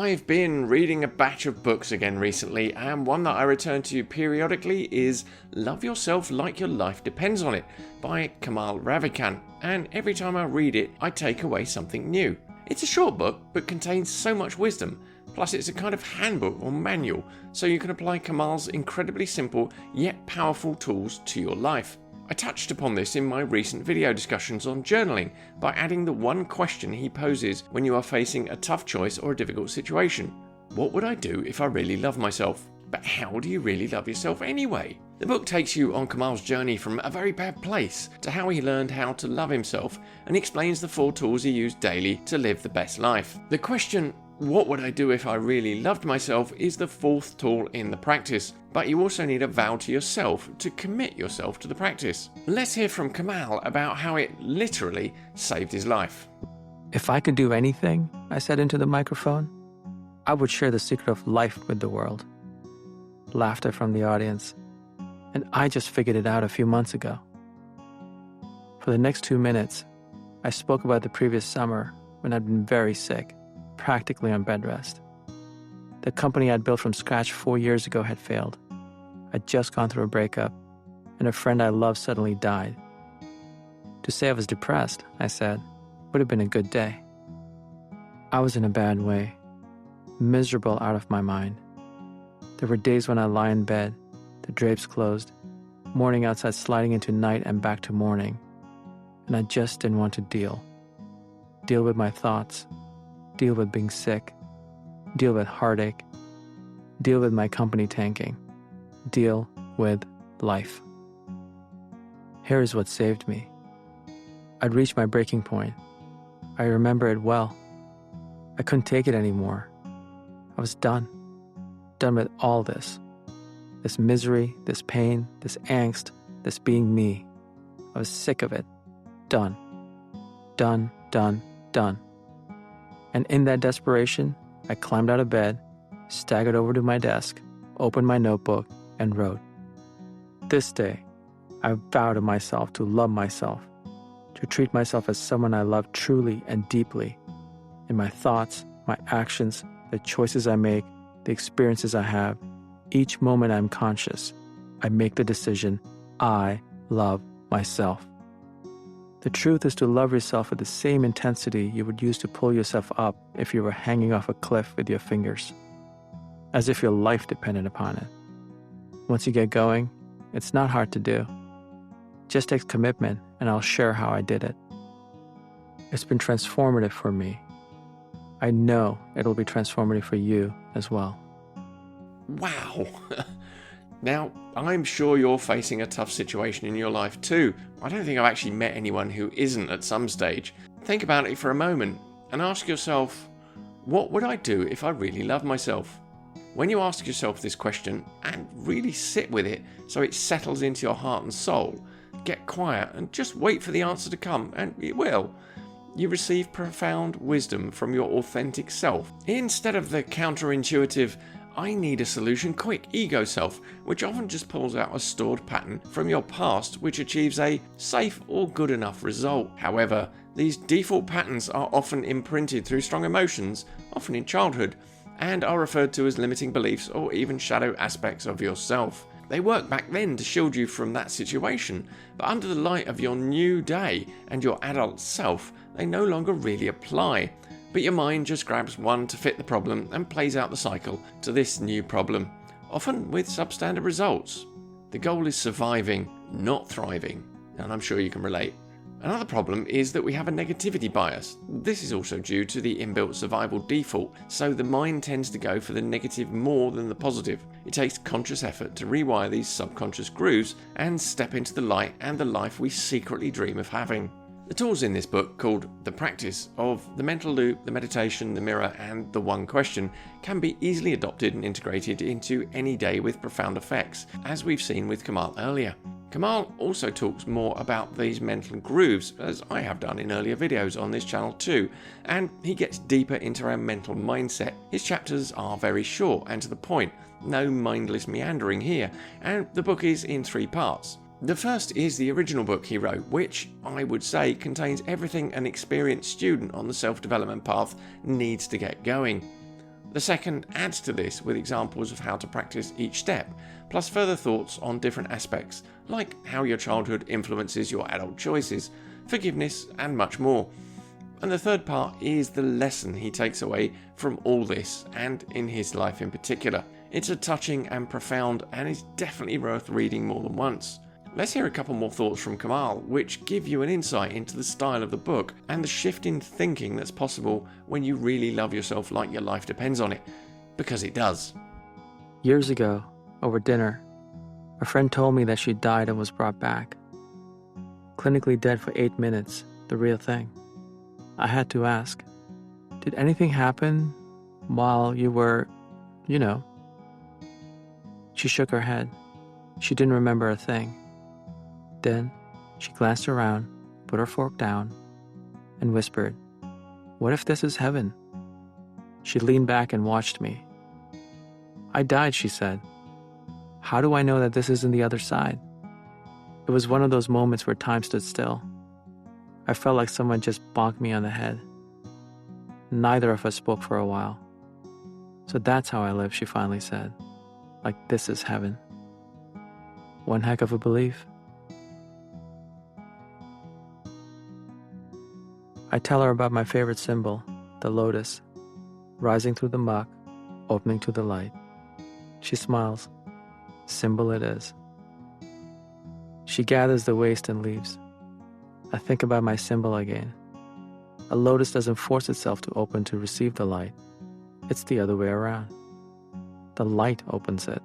I've been reading a batch of books again recently, and one that I return to periodically is Love Yourself Like Your Life Depends on It by Kamal Ravikant, and every time I read it, I take away something new. It's a short book, but contains so much wisdom, plus it's a kind of handbook or manual, so you can apply Kamal's incredibly simple yet powerful tools to your life. I touched upon this in my recent video discussions on journaling by adding the one question he poses when you are facing a tough choice or a difficult situation. What would I do if I really love myself? But how do you really love yourself anyway? The book takes you on Kamal's journey from a very bad place to how he learned how to love himself, and explains the 4 tools he used daily to live the best life. The question, what would I do if I really loved myself, is the 4th tool in the practice, but you also need a vow to yourself to commit yourself to the practice. Let's hear from Kamal about how it literally saved his life. If I could do anything, I said into the microphone, I would share the secret of life with the world. Laughter from the audience. And I just figured it out a few months ago. For the next 2 minutes, I spoke about the previous summer when I'd been very sick, practically on bed rest. The company I'd built from scratch 4 years ago had failed. I'd just gone through a breakup, and a friend I loved suddenly died. To say I was depressed, I said, would have been a good day. I was in a bad way, miserable out of my mind. There were days when I lie in bed, the drapes closed, morning outside sliding into night and back to morning, and I just didn't want to deal with my thoughts, deal with being sick, deal with heartache, deal with my company tanking, deal with life. Here is what saved me. I'd reached my breaking point. I remember it well. I couldn't take it anymore. I was done with all this misery, this pain, this angst, this being me. I was sick of it. Done. And in that desperation, I climbed out of bed, staggered over to my desk, opened my notebook, and wrote, "This day, I vow to myself to love myself, to treat myself as someone I love truly and deeply. In my thoughts, my actions, the choices I make, the experiences I have, each moment I'm conscious, I make the decision, I love myself." The truth is to love yourself with the same intensity you would use to pull yourself up if you were hanging off a cliff with your fingers, as if your life depended upon it. Once you get going, it's not hard to do. Just takes commitment, and I'll share how I did it. It's been transformative for me. I know it'll be transformative for you as well. Wow! Now, I'm sure you're facing a tough situation in your life too. I don't think I've actually met anyone who isn't at some stage. Think about it for a moment and ask yourself, what would I do if I really loved myself? When you ask yourself this question and really sit with it so it settles into your heart and soul, get quiet and just wait for the answer to come, and it will. You receive profound wisdom from your authentic self, instead of the counterintuitive, I need a solution quick ego self, which often just pulls out a stored pattern from your past which achieves a safe or good enough result. However, these default patterns are often imprinted through strong emotions, often in childhood, and are referred to as limiting beliefs or even shadow aspects of yourself. They worked back then to shield you from that situation, but under the light of your new day and your adult self, they no longer really apply. But your mind just grabs one to fit the problem and plays out the cycle to this new problem, often with substandard results. The goal is surviving, not thriving, and I'm sure you can relate. Another problem is that we have a negativity bias. This is also due to the inbuilt survival default, so the mind tends to go for the negative more than the positive. It takes conscious effort to rewire these subconscious grooves and step into the light and the life we secretly dream of having. The tools in this book, called The Practice of the Mental Loop, the Meditation, the Mirror, and the One Question, can be easily adopted and integrated into any day with profound effects, as we've seen with Kamal earlier. Kamal also talks more about these mental grooves, as I have done in earlier videos on this channel too, and he gets deeper into our mental mindset. His chapters are very short and to the point, no mindless meandering here, and the book is in 3 parts. The first is the original book he wrote, which I would say contains everything an experienced student on the self-development path needs to get going. The second adds to this with examples of how to practice each step, plus further thoughts on different aspects, like how your childhood influences your adult choices, forgiveness, and much more. And the third part is the lesson he takes away from all this, and in his life in particular. It's a touching and profound, and is definitely worth reading more than once. Let's hear a couple more thoughts from Kamal, which give you an insight into the style of the book and the shift in thinking that's possible when you really love yourself like your life depends on it. Because it does. Years ago, over dinner, a friend told me that she died and was brought back. Clinically dead for 8 minutes, the real thing. I had to ask, did anything happen while you were, She shook her head. She didn't remember a thing. Then she glanced around, put her fork down, and whispered, "What if this is heaven?" She leaned back and watched me. "I died," she said. "How do I know that this isn't the other side?" It was one of those moments where time stood still. I felt like someone just bonked me on the head. Neither of us spoke for a while. "So that's how I live," she finally said. "Like this is heaven." One heck of a belief. I tell her about my favorite symbol, the lotus, rising through the muck, opening to the light. She smiles. Symbol it is. She gathers the waste and leaves. I think about my symbol again. A lotus doesn't force itself to open to receive the light. It's the other way around. The light opens it.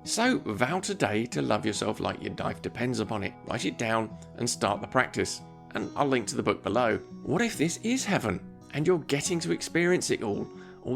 So vow today to love yourself like your life depends upon it. Write it down and start the practice. And I'll link to the book below. What if this is heaven and you're getting to experience it all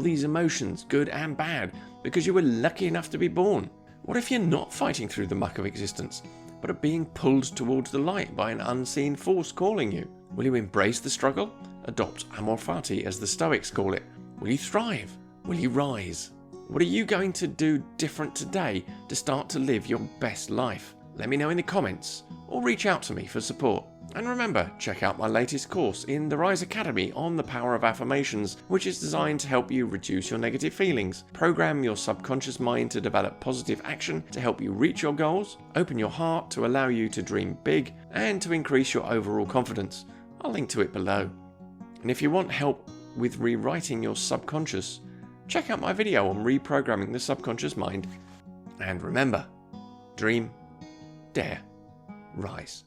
these emotions, good and bad, because you were lucky enough to be born? What if you're not fighting through the muck of existence, but are being pulled towards the light by an unseen force calling you? Will you embrace the struggle? Adopt amor fati, as the Stoics call it. Will you thrive? Will you rise? What are you going to do different today to start to live your best life? Let me know in the comments or reach out to me for support. And remember, check out my latest course in the Rise Academy on the power of affirmations, which is designed to help you reduce your negative feelings, program your subconscious mind to develop positive action to help you reach your goals, open your heart to allow you to dream big, and to increase your overall confidence. I'll link to it below. And if you want help with rewriting your subconscious, check out my video on reprogramming the subconscious mind. And remember, dream, dare, rise.